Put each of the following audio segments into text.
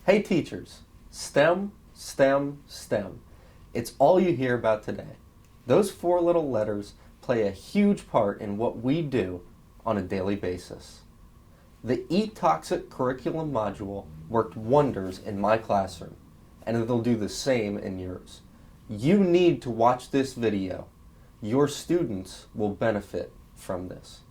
Hey teachers, STEM, STEM, STEM. It's all you hear about today. Those four little letters play a huge part in what we do on a daily basis. The E-Toxic curriculum module worked wonders in my classroom, and it'll do the same in yours. You need to watch this video. Your students will benefit from this.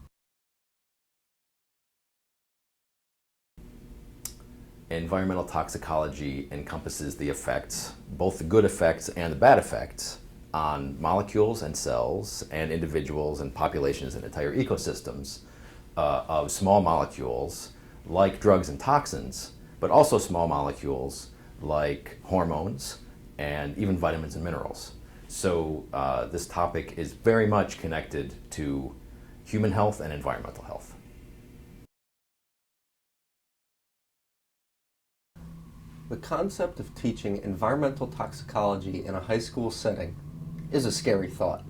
Environmental toxicology encompasses the effects, both the good effects and the bad effects, on molecules and cells and individuals and populations and entire ecosystems of small molecules like drugs and toxins, but also small molecules like hormones and even vitamins and minerals. So this topic is very much connected to human health and environmental health. The concept of teaching environmental toxicology in a high school setting is a scary thought.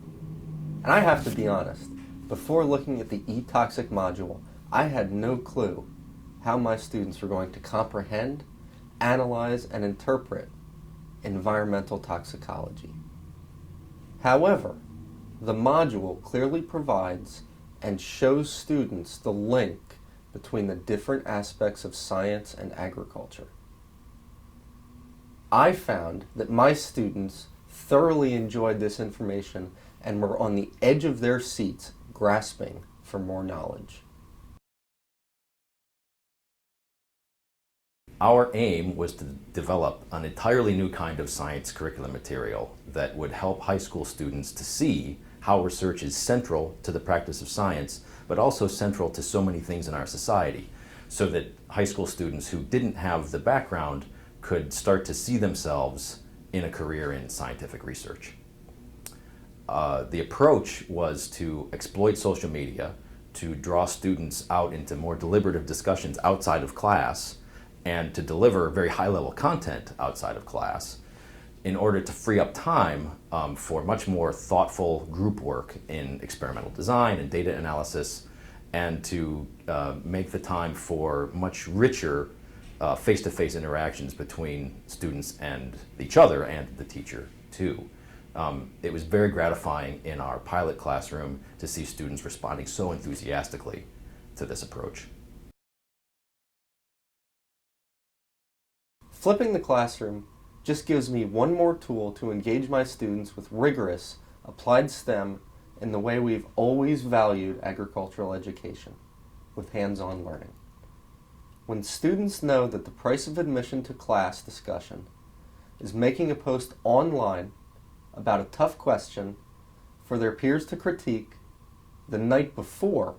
And I have to be honest, before looking at the E-Toxic module, I had no clue how my students were going to comprehend, analyze, and interpret environmental toxicology. However, the module clearly provides and shows students the link between the different aspects of science and agriculture. I found that my students thoroughly enjoyed this information and were on the edge of their seats grasping for more knowledge. Our aim was to develop an entirely new kind of science curriculum material that would help high school students to see how research is central to the practice of science, but also central to so many things in our society, so that high school students who didn't have the background could start to see themselves in a career in scientific research. The approach was to exploit social media to draw students out into more deliberative discussions outside of class and to deliver very high-level content outside of class in order to free up time for much more thoughtful group work in experimental design and data analysis, and to make the time for much richer face-to-face interactions between students and each other and the teacher too. It was very gratifying in our pilot classroom to see students responding so enthusiastically to this approach. Flipping the classroom just gives me one more tool to engage my students with rigorous, applied STEM in the way we've always valued agricultural education, with hands-on learning. When students know that the price of admission to class discussion is making a post online about a tough question for their peers to critique the night before,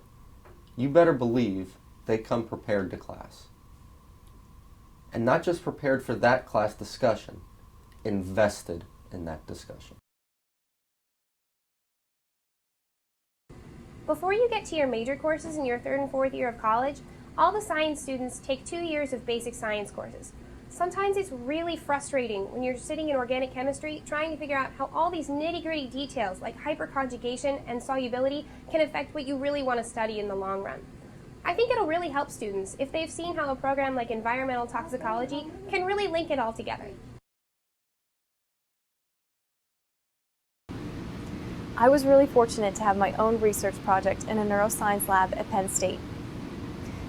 you better believe they come prepared to class. And not just prepared for that class discussion, invested in that discussion. Before you get to your major courses in your third and fourth year of college, all the science students take 2 years of basic science courses. Sometimes it's really frustrating when you're sitting in organic chemistry trying to figure out how all these nitty-gritty details like hyperconjugation and solubility can affect what you really want to study in the long run. I think it'll really help students if they've seen how a program like environmental toxicology can really link it all together. I was really fortunate to have my own research project in a neuroscience lab at Penn State.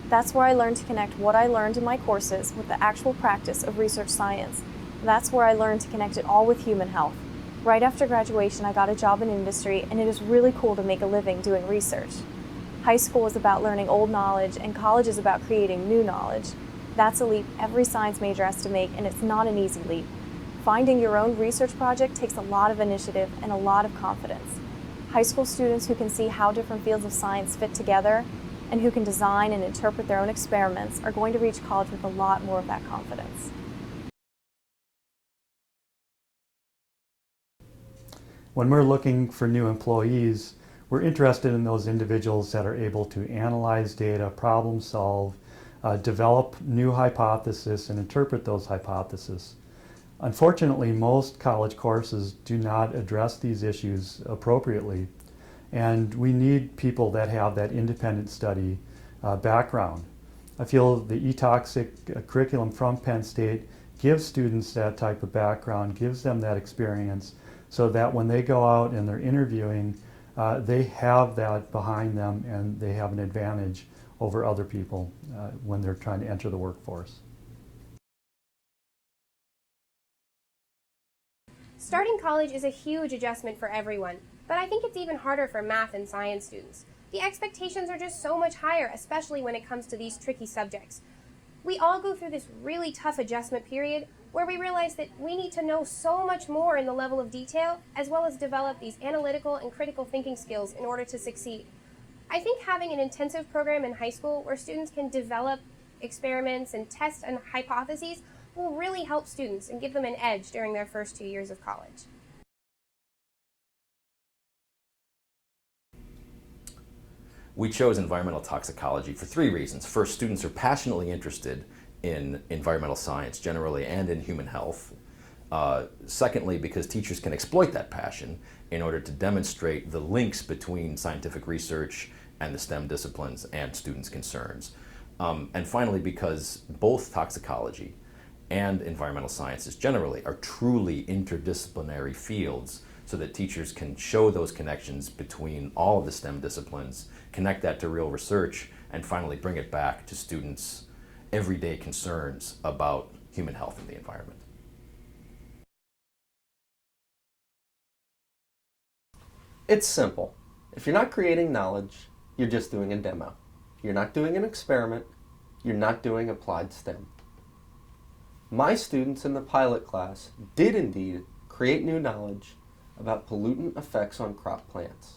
That's where I learned to connect what I learned in my courses with the actual practice of research science. That's where I learned to connect it all with human health. Right after graduation, I got a job in industry, and it is really cool to make a living doing research. High school is about learning old knowledge, and college is about creating new knowledge. That's a leap every science major has to make, and it's not an easy leap. Finding your own research project takes a lot of initiative and a lot of confidence. High school students who can see how different fields of science fit together and who can design and interpret their own experiments are going to reach college with a lot more of that confidence. When we're looking for new employees, we're interested in those individuals that are able to analyze data, problem solve, develop new hypotheses, and interpret those hypotheses. Unfortunately, most college courses do not address these issues appropriately, and we need people that have that independent study background. I feel the e-toxic curriculum from Penn State gives students that type of background, gives them that experience, so that when they go out and they're interviewing, they have that behind them and they have an advantage over other people when they're trying to enter the workforce. Starting college is a huge adjustment for everyone, but I think it's even harder for math and science students. The expectations are just so much higher, especially when it comes to these tricky subjects. We all go through this really tough adjustment period where we realize that we need to know so much more in the level of detail, as well as develop these analytical and critical thinking skills in order to succeed. I think having an intensive program in high school where students can develop experiments and test and hypotheses will really help students and give them an edge during their first 2 years of college. We chose environmental toxicology for 3 reasons. First, students are passionately interested in environmental science generally and in human health. Secondly, because teachers can exploit that passion in order to demonstrate the links between scientific research and the STEM disciplines and students' concerns. And finally, because both toxicology and environmental sciences generally are truly interdisciplinary fields, so that teachers can show those connections between all of the STEM disciplines, connect that to real research, and finally bring it back to students' everyday concerns about human health and the environment. It's simple. If you're not creating knowledge, you're just doing a demo. You're not doing an experiment. You're not doing applied STEM. My students in the pilot class did indeed create new knowledge about pollutant effects on crop plants.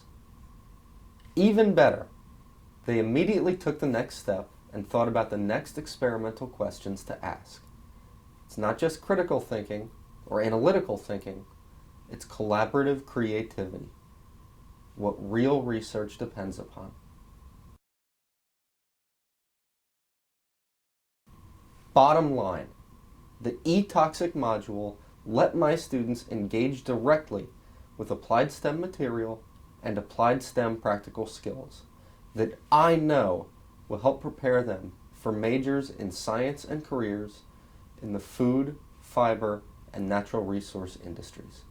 Even better, they immediately took the next step and thought about the next experimental questions to ask. It's not just critical thinking or analytical thinking, it's collaborative creativity, what real research depends upon. Bottom line, the e-toxic module let my students engage directly with applied STEM material and applied STEM practical skills that I know will help prepare them for majors in science and careers in the food, fiber, and natural resource industries.